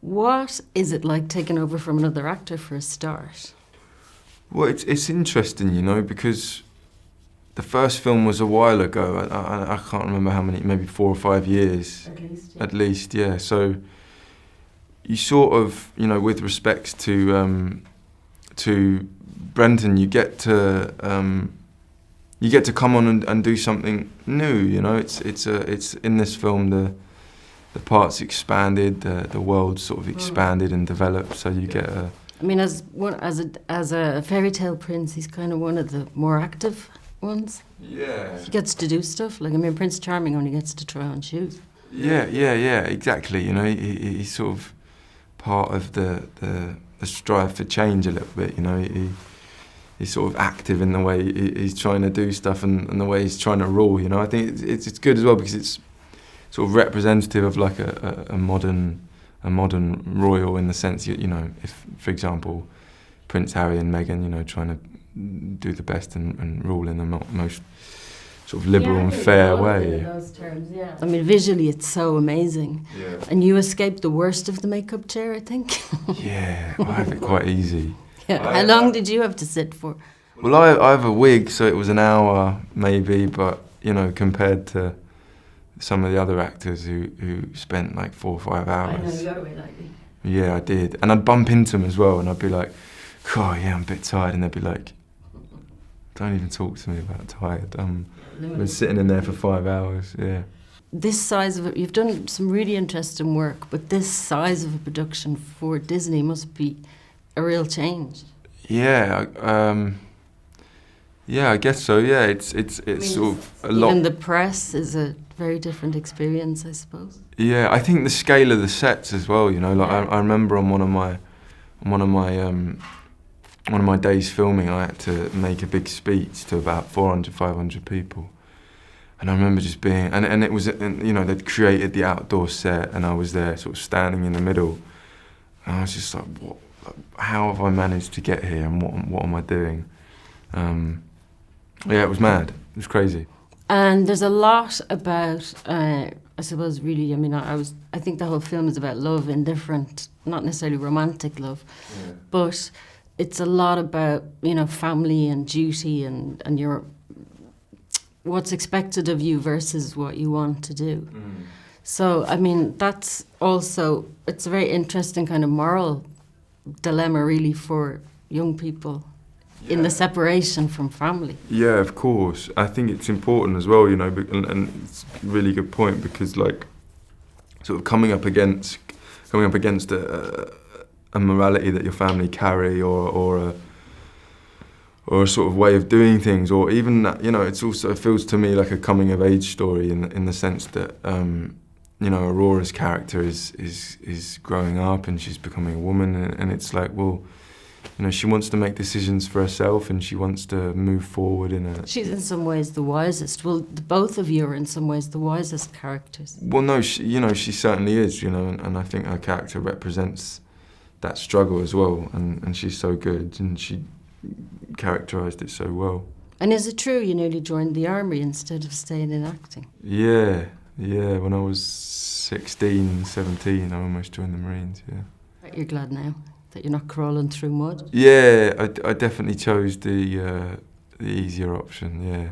What is it like taking over from another actor for a start? Well, it's interesting, because the first film was a while ago. I can't remember how many, maybe 4 or 5 years. At least. Yeah. At least, yeah. So you sort of, with respects to Brenton, you get to come on and do something new. It's in this film the parts expanded, the world sort of expanded and developed. So you get a. I mean, as a fairy tale prince, he's kind of one of the more active ones. Yeah. He gets to do stuff. Like, I mean, Prince Charming only gets to try on shoes. Yeah, exactly. He's sort of part of the strive for change a little bit. He's sort of active in the way he's trying to do stuff and the way he's trying to rule. I think it's good as well because it's sort of representative of like a modern royal in the sense, if, for example, Prince Harry and Meghan, trying to do the best and rule in the most sort of liberal and fair way. In those terms, yeah. I mean, visually it's so amazing. Yeah. And you escaped the worst of the makeup chair, I think. Yeah, I have it quite easy. Yeah. How long did you have to sit for? Well, I have a wig, so it was an hour maybe, but compared to some of the other actors who spent like 4 or 5 hours. I know, you got away lightly. Yeah, I did. And I'd bump into them as well, and I'd be like, oh yeah, I'm a bit tired, and they'd be like, don't even talk to me about tired. I've been sitting in there for 5 hours, yeah. This size of it, you've done some really interesting work, but this size of a production for Disney must be a real change. Yeah, I guess so. Yeah, it's sort of a lot. Even the press is a very different experience, I suppose. Yeah, I think the scale of the sets as well. Like I remember on one of my days filming, I had to make a big speech to about 400, 500 people. And I remember just being, and it was, they'd created the outdoor set, and I was there sort of standing in the middle. And I was just like, how have I managed to get here, and what am I doing? Yeah, it was mad. It was crazy. And there's a lot about, I suppose, really, I think the whole film is about love in different, not necessarily romantic love, but it's a lot about, family and duty and your, what's expected of you versus what you want to do. So, that's also, it's a very interesting kind of moral dilemma, really, for young people in the separation from family. Yeah, of course. I think it's important as well, and it's a really good point because, like, sort of coming up against a morality that your family carry, or a sort of way of doing things, or even that, it feels to me like a coming of age story in the sense that Aurora's character is growing up and she's becoming a woman, and it's like, well, she wants to make decisions for herself and she wants to move forward in a... She's in some ways the wisest. Well, both of you are in some ways the wisest characters. Well, no, she certainly is, and I think her character represents that struggle as well, and she's so good, and she characterised it so well. And is it true you nearly joined the army instead of staying in acting? Yeah, when I was 16, 17, I almost joined the Marines, yeah. You're glad now that you're not crawling through mud? Yeah, I definitely chose the easier option, yeah.